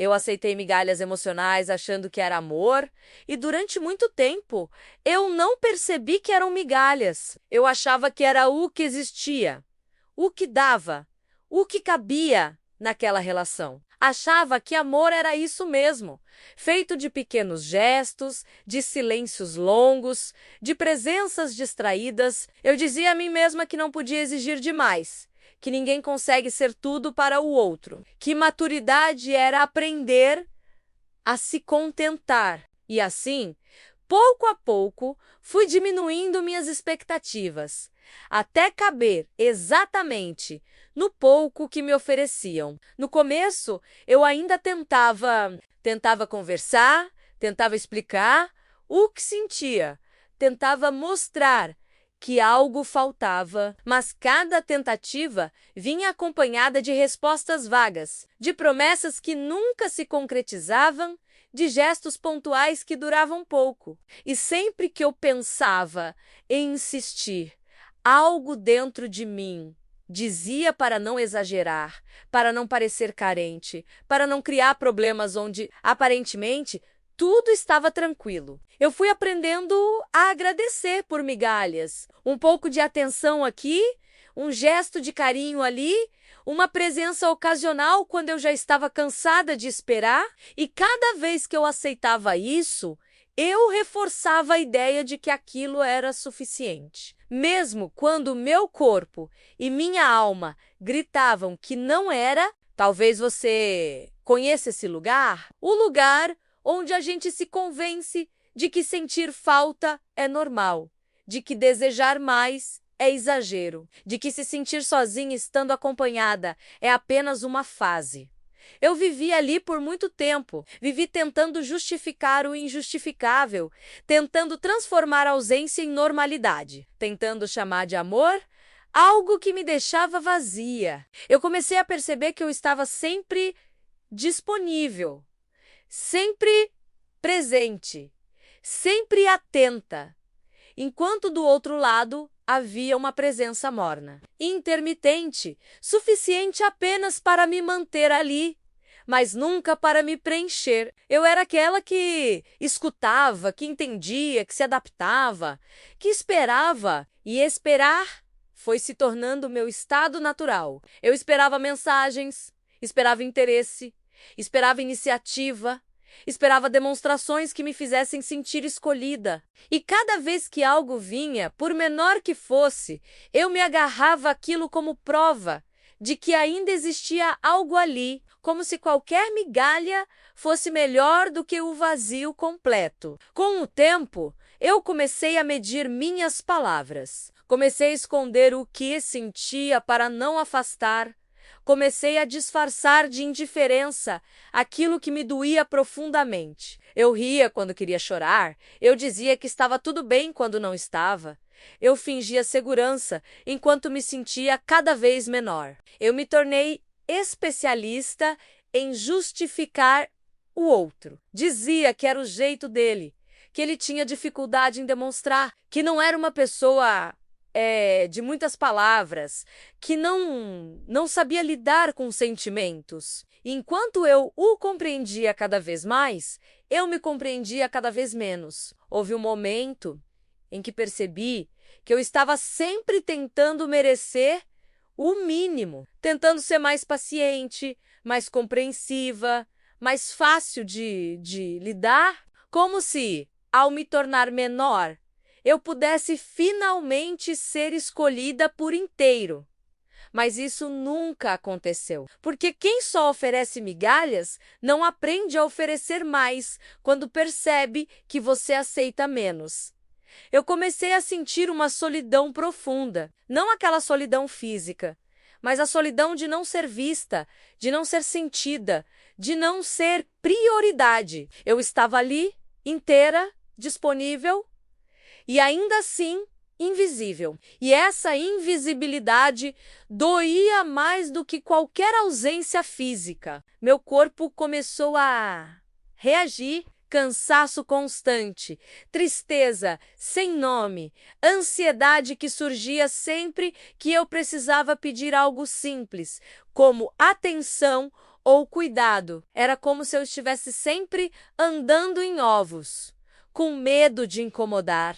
Eu aceitei migalhas emocionais achando que era amor, e durante muito tempo eu não percebi que eram migalhas. Eu achava que era o que existia, o que dava, o que cabia naquela relação. Achava que amor era isso mesmo, feito de pequenos gestos, de silêncios longos, de presenças distraídas. Eu dizia a mim mesma que não podia exigir demais, que ninguém consegue ser tudo para o outro, que maturidade era aprender a se contentar. E assim, pouco a pouco, fui diminuindo minhas expectativas, até caber exatamente no pouco que me ofereciam. No começo, eu ainda tentava conversar, tentava explicar o que sentia, tentava mostrar que algo faltava, mas cada tentativa vinha acompanhada de respostas vagas, de promessas que nunca se concretizavam, de gestos pontuais que duravam pouco. E sempre que eu pensava em insistir, algo dentro de mim dizia para não exagerar, para não parecer carente, para não criar problemas onde, aparentemente, tudo estava tranquilo. Eu fui aprendendo a agradecer por migalhas, um pouco de atenção aqui, um gesto de carinho ali, uma presença ocasional quando eu já estava cansada de esperar, e cada vez que eu aceitava isso, eu reforçava a ideia de que aquilo era suficiente. Mesmo quando meu corpo e minha alma gritavam que não era, talvez você conheça esse lugar, o lugar onde a gente se convence de que sentir falta é normal, de que desejar mais é exagero, de que se sentir sozinha estando acompanhada é apenas uma fase. Eu vivi ali por muito tempo, vivi tentando justificar o injustificável, tentando transformar a ausência em normalidade, tentando chamar de amor algo que me deixava vazia. Eu comecei a perceber que eu estava sempre disponível, sempre presente, sempre atenta, enquanto do outro lado havia uma presença morna, intermitente, suficiente apenas para me manter ali, mas nunca para me preencher. Eu era aquela que escutava, que entendia, que se adaptava, que esperava, e esperar foi se tornando meu estado natural. Eu esperava mensagens, esperava interesse, esperava iniciativa, esperava demonstrações que me fizessem sentir escolhida. E cada vez que algo vinha, por menor que fosse, eu me agarrava àquilo como prova de que ainda existia algo ali, como se qualquer migalha fosse melhor do que o vazio completo. Com o tempo, eu comecei a medir minhas palavras. Comecei a esconder o que sentia para não afastar. Comecei a disfarçar de indiferença aquilo que me doía profundamente. Eu ria quando queria chorar, eu dizia que estava tudo bem quando não estava. Eu fingia segurança enquanto me sentia cada vez menor. Eu me tornei especialista em justificar o outro. Dizia que era o jeito dele, que ele tinha dificuldade em demonstrar, que não era uma pessoa de muitas palavras, que não sabia lidar com sentimentos. Enquanto eu o compreendia cada vez mais, eu me compreendia cada vez menos. Houve um momento em que percebi que eu estava sempre tentando merecer o mínimo, tentando ser mais paciente, mais compreensiva, mais fácil de lidar, como se, ao me tornar menor, eu pudesse finalmente ser escolhida por inteiro. Mas isso nunca aconteceu, porque quem só oferece migalhas não aprende a oferecer mais quando percebe que você aceita menos. Eu comecei a sentir uma solidão profunda, não aquela solidão física, mas a solidão de não ser vista, de não ser sentida, de não ser prioridade. Eu estava ali, inteira, disponível, e ainda assim invisível. E essa invisibilidade doía mais do que qualquer ausência física. Meu corpo começou a reagir. Cansaço constante, tristeza sem nome, ansiedade que surgia sempre que eu precisava pedir algo simples, como atenção ou cuidado. Era como se eu estivesse sempre andando em ovos, com medo de incomodar,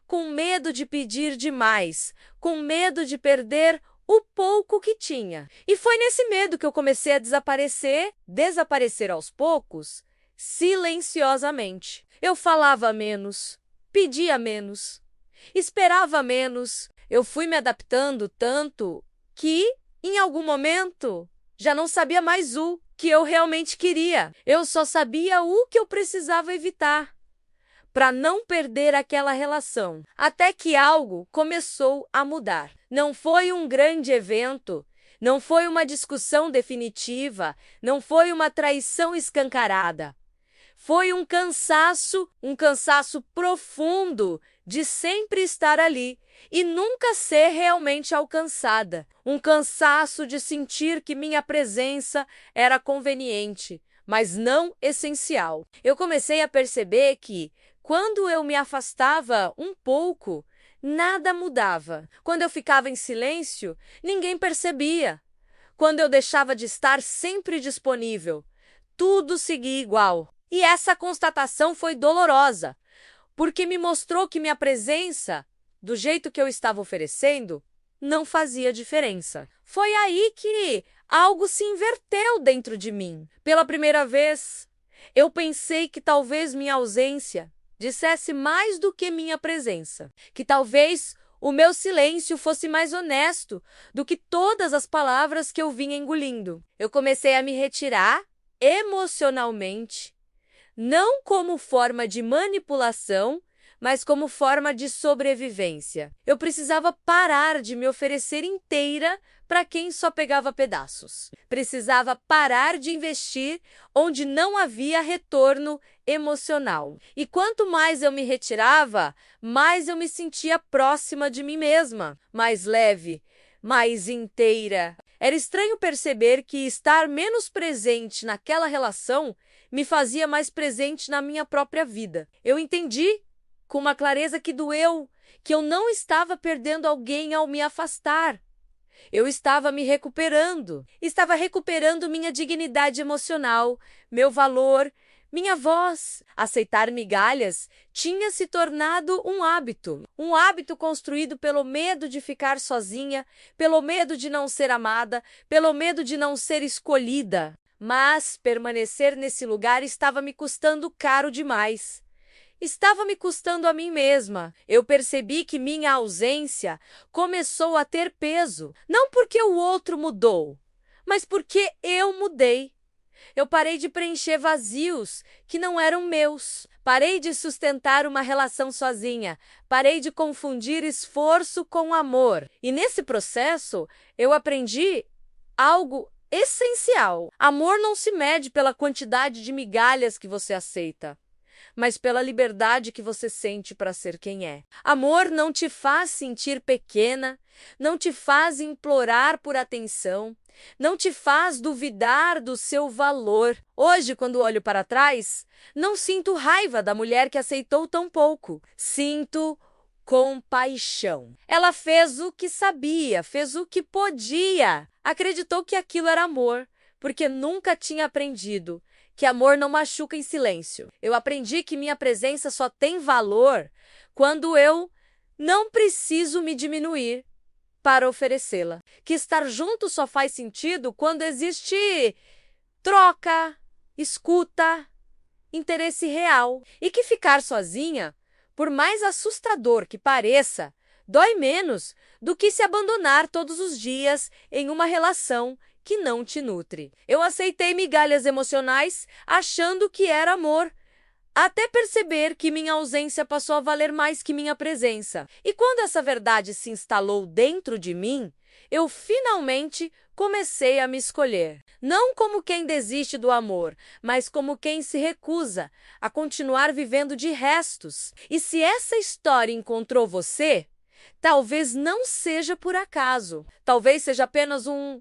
com medo de pedir demais, com medo de perder o pouco que tinha. E foi nesse medo que eu comecei a desaparecer aos poucos, silenciosamente. Eu falava menos, pedia menos, esperava menos. Eu fui me adaptando tanto que, em algum momento, já não sabia mais o que eu realmente queria. Eu só sabia o que eu precisava evitar, para não perder aquela relação. Até que algo começou a mudar. Não foi um grande evento, não foi uma discussão definitiva, não foi uma traição escancarada. Foi um cansaço profundo de sempre estar ali e nunca ser realmente alcançada. Um cansaço de sentir que minha presença era conveniente, mas não essencial. Eu comecei a perceber que, quando eu me afastava um pouco, nada mudava. Quando eu ficava em silêncio, ninguém percebia. Quando eu deixava de estar sempre disponível, tudo seguia igual. E essa constatação foi dolorosa, porque me mostrou que minha presença, do jeito que eu estava oferecendo, não fazia diferença. Foi aí que algo se inverteu dentro de mim. Pela primeira vez, eu pensei que talvez minha ausência dissesse mais do que minha presença, que talvez o meu silêncio fosse mais honesto do que todas as palavras que eu vinha engolindo. Eu comecei a me retirar emocionalmente, não como forma de manipulação, mas como forma de sobrevivência. Eu precisava parar de me oferecer inteira para quem só pegava pedaços. Precisava parar de investir onde não havia retorno emocional. E quanto mais eu me retirava, mais eu me sentia próxima de mim mesma, mais leve, mais inteira. Era estranho perceber que estar menos presente naquela relação me fazia mais presente na minha própria vida. Eu entendi, com uma clareza que doeu, que eu não estava perdendo alguém ao me afastar. Eu estava me recuperando. Estava recuperando minha dignidade emocional, meu valor, minha voz. Aceitar migalhas tinha se tornado um hábito construído pelo medo de ficar sozinha, pelo medo de não ser amada, pelo medo de não ser escolhida. Mas permanecer nesse lugar estava me custando caro demais. Estava me custando a mim mesma. Eu percebi que minha ausência começou a ter peso, não porque o outro mudou, mas porque eu mudei. Eu parei de preencher vazios que não eram meus. Parei de sustentar uma relação sozinha. Parei de confundir esforço com amor. E nesse processo, eu aprendi algo essencial. Amor não se mede pela quantidade de migalhas que você aceita, mas pela liberdade que você sente para ser quem é. Amor não te faz sentir pequena, não te faz implorar por atenção, não te faz duvidar do seu valor. Hoje, quando olho para trás, não sinto raiva da mulher que aceitou tão pouco. Sinto compaixão. Ela fez o que sabia, fez o que podia. Acreditou que aquilo era amor, porque nunca tinha aprendido que amor não machuca em silêncio. Eu aprendi que minha presença só tem valor quando eu não preciso me diminuir para oferecê-la. Que estar junto só faz sentido quando existe troca, escuta, interesse real. E que ficar sozinha, por mais assustador que pareça, dói menos do que se abandonar todos os dias em uma relação que não te nutre. Eu aceitei migalhas emocionais achando que era amor, até perceber que minha ausência passou a valer mais que minha presença. E quando essa verdade se instalou dentro de mim, eu finalmente comecei a me escolher. Não como quem desiste do amor, mas como quem se recusa a continuar vivendo de restos. E se essa história encontrou você, talvez não seja por acaso. Talvez seja apenas um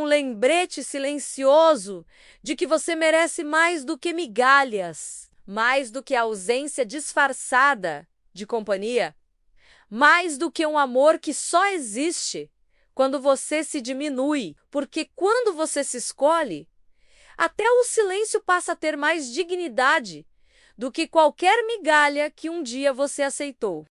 lembrete silencioso de que você merece mais do que migalhas, mais do que a ausência disfarçada de companhia, mais do que um amor que só existe quando você se diminui, porque quando você se escolhe, Até o silêncio passa a ter mais dignidade do que qualquer migalha que um dia você aceitou.